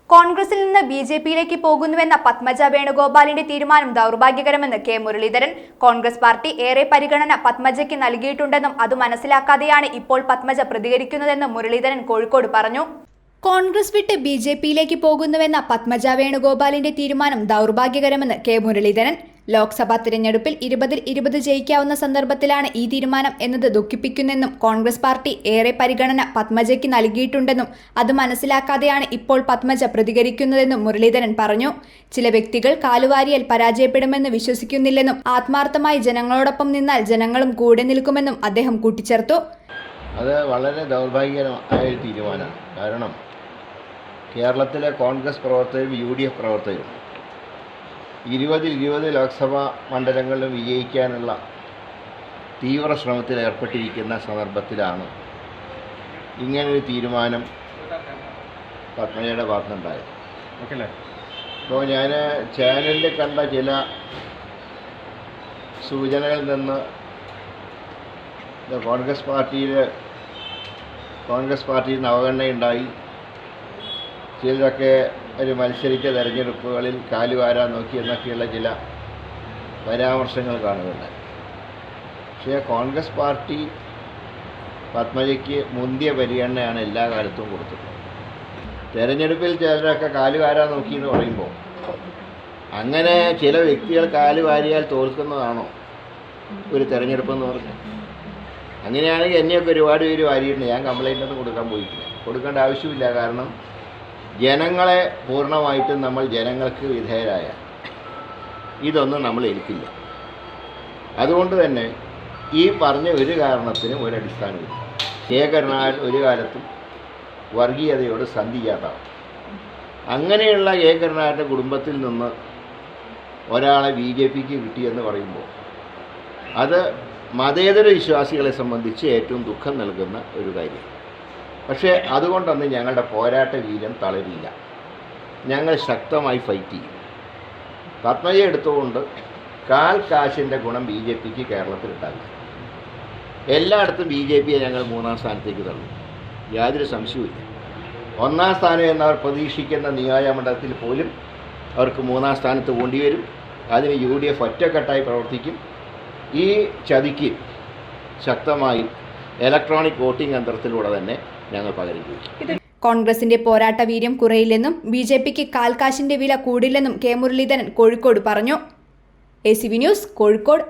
കോൺഗ്രസിൽ നിന്ന് ബിജെപിയിലേക്ക് പോകുന്നുവെന്ന പത്മജ വേണുഗോപാലിന്റെ തീരുമാനം ദൗർഭാഗ്യകരമെന്ന് കെ മുരളീധരൻ. കോൺഗ്രസ് പാർട്ടി ഏറെ പരിഗണന പത്മജയ്ക്ക് നൽകിയിട്ടുണ്ടെന്നും അത് മനസ്സിലാക്കാതെയാണ് ഇപ്പോൾ പത്മജ പ്രതികരിക്കുന്നതെന്നും മുരളീധരൻ കോഴിക്കോട് പറഞ്ഞു. കോൺഗ്രസ് വിട്ട് ബിജെപിയിലേക്ക് പോകുന്നുവെന്ന പത്മജ വേണുഗോപാലിന്റെ തീരുമാനം ദൗർഭാഗ്യകരമെന്ന് കെ മുരളീധരൻ. ലോക്സഭാ തിരഞ്ഞെടുപ്പിൽ 20-20 ജയിക്കാവുന്ന സന്ദർഭത്തിലാണ് ഈ തീരുമാനം എന്നത് ദുഃഖിപ്പിക്കുന്നെന്നും കോൺഗ്രസ് പാർട്ടി ഏറെ പരിഗണന പത്മജയ്ക്ക് നൽകിയിട്ടുണ്ടെന്നും അത് മനസ്സിലാക്കാതെയാണ് ഇപ്പോൾ പത്മജ പ്രതികരിക്കുന്നതെന്നും മുരളീധരൻ പറഞ്ഞു. ചില വ്യക്തികൾ കാലുവാരിയാൽ പരാജയപ്പെടുമെന്ന് വിശ്വസിക്കുന്നില്ലെന്നും ആത്മാർത്ഥമായി ജനങ്ങളോടൊപ്പം നിന്നാൽ ജനങ്ങളും കൂടെ നിൽക്കുമെന്നും അദ്ദേഹം കൂട്ടിച്ചേർത്തു. അത് വളരെ ദൗർഭാഗ്യകരമായ ഒരു തീരുമാനമാണ്. കാരണം കേരളത്തിലെ കോൺഗ്രസ് പ്രവർത്തകരും UDF പ്രവർത്തകരും 20-20 ലോക്സഭാ മണ്ഡലങ്ങളിലും വിജയിക്കാനുള്ള തീവ്ര ശ്രമത്തിൽ ഏർപ്പെട്ടിരിക്കുന്ന സന്ദർഭത്തിലാണ് ഇങ്ങനൊരു തീരുമാനം പത്മജയുടെ ഭാഗത്തുനിന്നുണ്ടായത്. അപ്പോൾ ഞാൻ ചാനലിൽ കണ്ട ചില സൂചനകളിൽ നിന്ന് കോൺഗ്രസ് പാർട്ടിയിൽ നിന്ന് അവഗണനയുണ്ടായി, ചിലരൊക്കെ ഒരു മത്സരിച്ച തെരഞ്ഞെടുപ്പുകളിൽ കാലുവാരാൻ നോക്കി എന്നൊക്കെയുള്ള ചില പരാമർശങ്ങൾ കാണുന്നുണ്ട്. പക്ഷേ കോൺഗ്രസ് പാർട്ടി പത്മജയ്ക്ക് മുന്തിയ പരിഗണനയാണ് എല്ലാ കാലത്തും കൊടുത്തിട്ടുള്ളത്. തെരഞ്ഞെടുപ്പിൽ ചിലരൊക്കെ കാലുവാരാൻ നോക്കി എന്ന് പറയുമ്പോൾ അങ്ങനെ ചില വ്യക്തികൾ കാലുവാരിയാൽ തോൽക്കുന്നതാണോ ഒരു തെരഞ്ഞെടുപ്പെന്ന് പറഞ്ഞാൽ? അങ്ങനെയാണെങ്കിൽ എന്നെയൊക്കെ ഒരുപാട് പേര് വാരിയിട്ടുണ്ട്. ഞാൻ കംപ്ലൈൻ്റ് ഒന്നും കൊടുക്കേണ്ട ആവശ്യമില്ല. കാരണം ജനങ്ങളെ പൂർണ്ണമായിട്ടും നമ്മൾ ജനങ്ങൾക്ക് വിധേയരായ ഇതൊന്നും നമ്മൾ ഏൽക്കില്ല. അതുകൊണ്ട് തന്നെ ഈ പറഞ്ഞ ഒരു കാരണത്തിനും ഒരടിസ്ഥാനമില്ല. കെ കരുണാകരൻ ഒരു കാലത്തും വർഗീയതയോട് സന്ധി ചെയ്യാത്തതാണ്. അങ്ങനെയുള്ള കെ കരുണാകരൻ്റെ കുടുംബത്തിൽ നിന്ന് ഒരാളെ BJPക്ക് കിട്ടിയെന്ന് പറയുമ്പോൾ അത് മതേതര വിശ്വാസികളെ സംബന്ധിച്ച് ഏറ്റവും ദുഃഖം നൽകുന്ന ഒരു കാര്യം. പക്ഷേ അതുകൊണ്ടൊന്നും ഞങ്ങളുടെ പോരാട്ട വീര്യം തളരില്ല. ഞങ്ങൾ ശക്തമായി ഫൈറ്റ് ചെയ്യും. പത്മജ എടുത്തുകൊണ്ട് കാശിൻ്റെ ഗുണം BJPക്ക് കേരളത്തിലുണ്ടാകും. എല്ലായിടത്തും BJPയെ ഞങ്ങൾ 3ാം സ്ഥാനത്തേക്ക് തള്ളും, യാതൊരു സംശയവുമില്ല. 1ാം സ്ഥാനം എന്നവർ പ്രതീക്ഷിക്കുന്ന നിയോജകമണ്ഡലത്തിൽ പോലും അവർക്ക് 3ാം സ്ഥാനത്ത് പോണ്ടി വരും. അതിന് UDF ഒറ്റക്കെട്ടായി പ്രവർത്തിക്കും. ഈ ചതിക്ക് ശക്തമായി ഇലക്ട്രോണിക് വോട്ടിംഗ് യന്ത്രത്തിലൂടെ തന്നെ ഞങ്ങൾ പകരം ചെയ്യും. കോൺഗ്രസിന്റെ പോരാട്ട വീര്യം കുറയില്ലെന്നും BJPക്ക് കാശിന്റെ വില കൂടില്ലെന്നും കെ മുരളീധരൻ കോഴിക്കോട് പറഞ്ഞു. ACV news, Kozhikode.